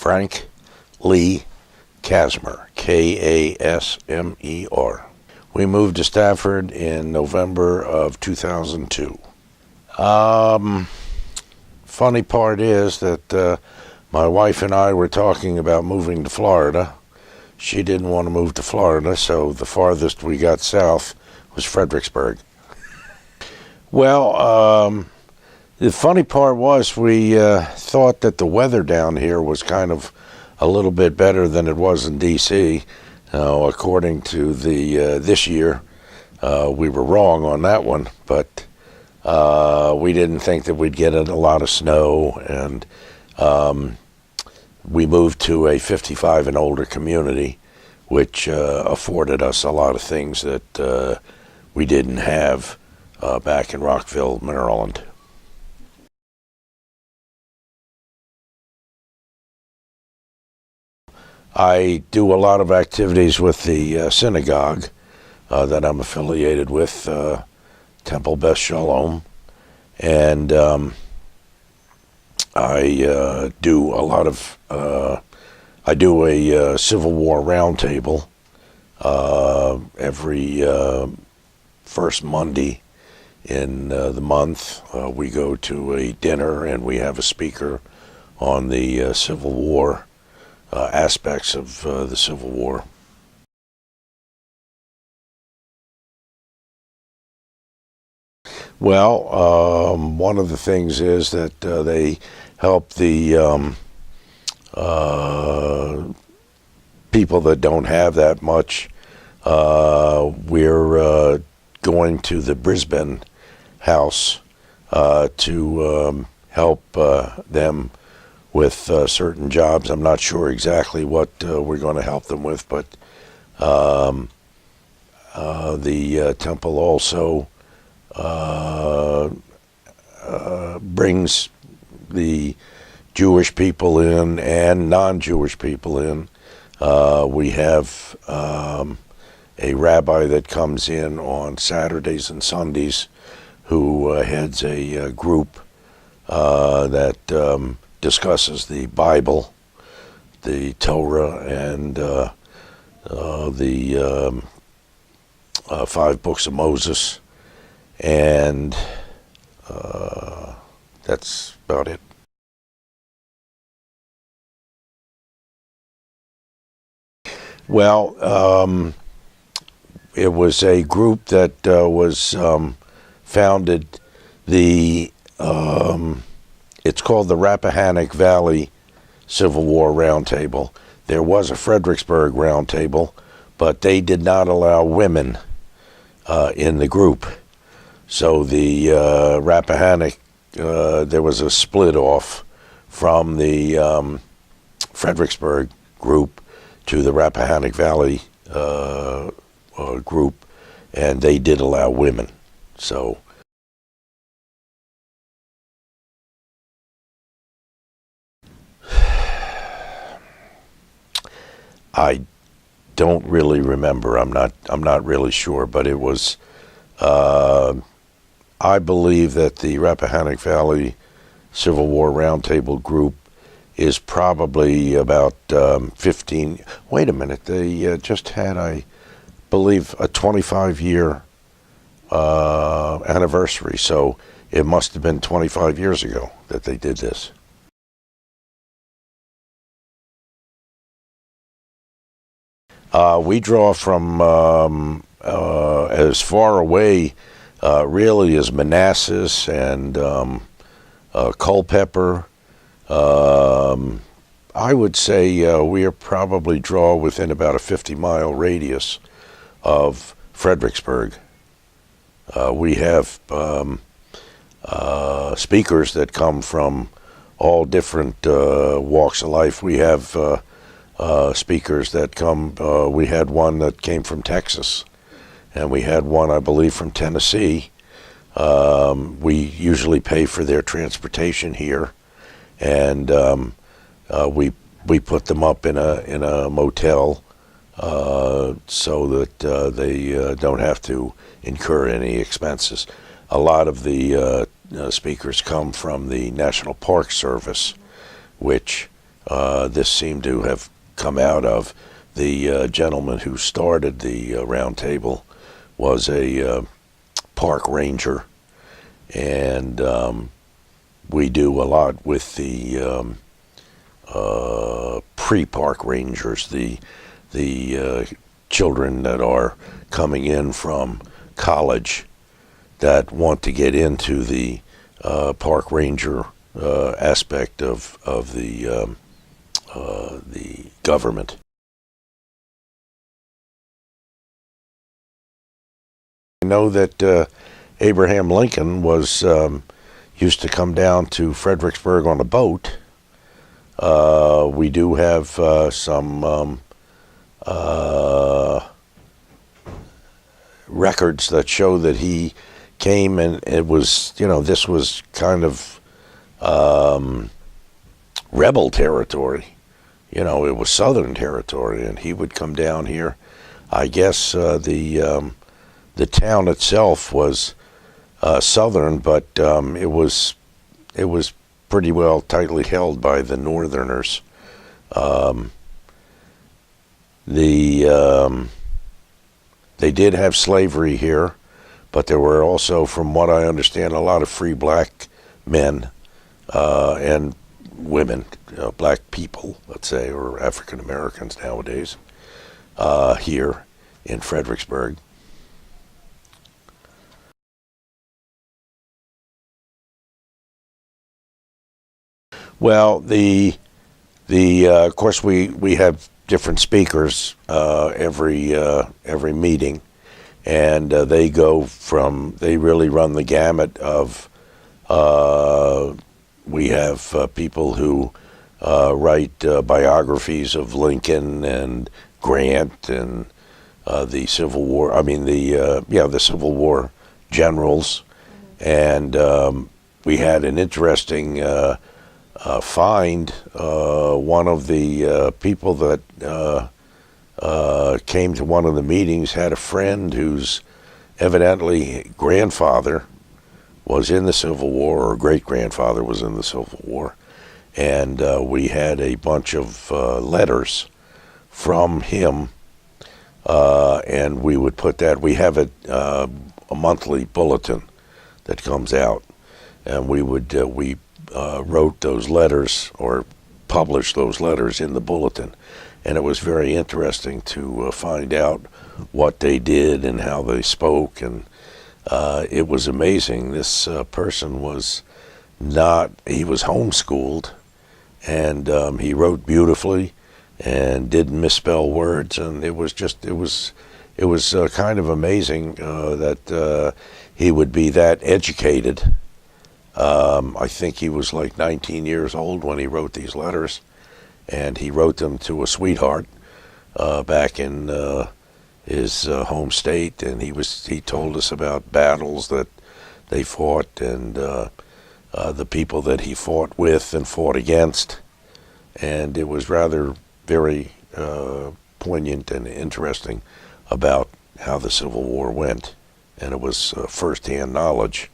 Frank Lee Kasmer, Kasmer. We moved to Stafford in November of 2002. Funny part is that my wife and I were talking about moving to Florida. She didn't want to move to Florida, so the farthest we got south was Fredericksburg. Well, the funny part was we thought that the weather down here was kind of a little bit better than it was in D.C. According to the this year, we were wrong on that one, but we didn't think that we'd get a lot of snow, and we moved to a 55 and older community, which afforded us a lot of things that we didn't have back in Rockville, Maryland. I do a lot of activities with the synagogue that I'm affiliated with, Temple Beth Sholom, and I do a lot of I do a Civil War roundtable every first Monday in the month. We go to a dinner and we have a speaker on the Civil War aspects of the Civil War. Well, one of the things is that they help the people that don't have that much. We're going to the Brisbane house to help them with certain jobs. I'm not sure exactly what we're going to help them with, but the temple also brings the Jewish people in and non-Jewish people in. We have a rabbi that comes in on Saturdays and Sundays who heads a group that discusses the Bible, the Torah, and the 5 books of Moses, and that's about it. Well, it was a group that was founded. It's called the Rappahannock Valley Civil War Roundtable. There was a Fredericksburg Roundtable, but they did not allow women in the group. So the Rappahannock, there was a split off from the Fredericksburg group to the Rappahannock Valley group, and they did allow women. So I don't really remember. I'm not really sure, but it was. I believe that the Rappahannock Valley Civil War Roundtable group is probably about 15. Wait a minute. They just had, I believe, a 25-year anniversary. So it must have been 25 years ago that they did this. We draw from as far away really as Manassas and Culpeper. I would say we are probably draw within about a 50-mile radius of Fredericksburg. We have speakers that come from all different walks of life. We have speakers that come. We had one that came from Texas, and we had one, I believe, from Tennessee. We usually pay for their transportation here, and we put them up in a motel so that they don't have to incur any expenses. A lot of the speakers come from the National Park Service, which this seemed to have come out of. The gentleman who started the round table was a park ranger, and we do a lot with the pre-park rangers, the children that are coming in from college that want to get into the park ranger aspect of the government. I know that Abraham Lincoln was used to come down to Fredericksburg on a boat. We do have some records that show that he came, and it was, this was kind of rebel territory. It was Southern territory, and he would come down here. I guess the town itself was Southern, but it was pretty well tightly held by the Northerners. They did have slavery here, but there were also, from what I understand, a lot of free black men and women, black people, let's say, or African Americans nowadays, here in Fredericksburg. Well, of course, we have different speakers every meeting, and they really run the gamut of. We have people who write biographies of Lincoln and Grant and the Civil War. I mean the Civil War generals, and we had an interesting find. One of the people that came to one of the meetings had a friend whose evidently grandfather was in the Civil War, or great-grandfather was in the Civil War, and we had a bunch of letters from him, and we would put that. We have a monthly bulletin that comes out, and we wrote those letters or published those letters in the bulletin, and it was very interesting to find out what they did and how they spoke, and it was amazing. This person was he was homeschooled, and he wrote beautifully and didn't misspell words, and it was kind of amazing that he would be that educated. I think he was like 19 years old when he wrote these letters, and he wrote them to a sweetheart back in his home state, and he told us about battles that they fought, and the people that he fought with and fought against, and it was rather very poignant and interesting about how the Civil War went, and it was first-hand knowledge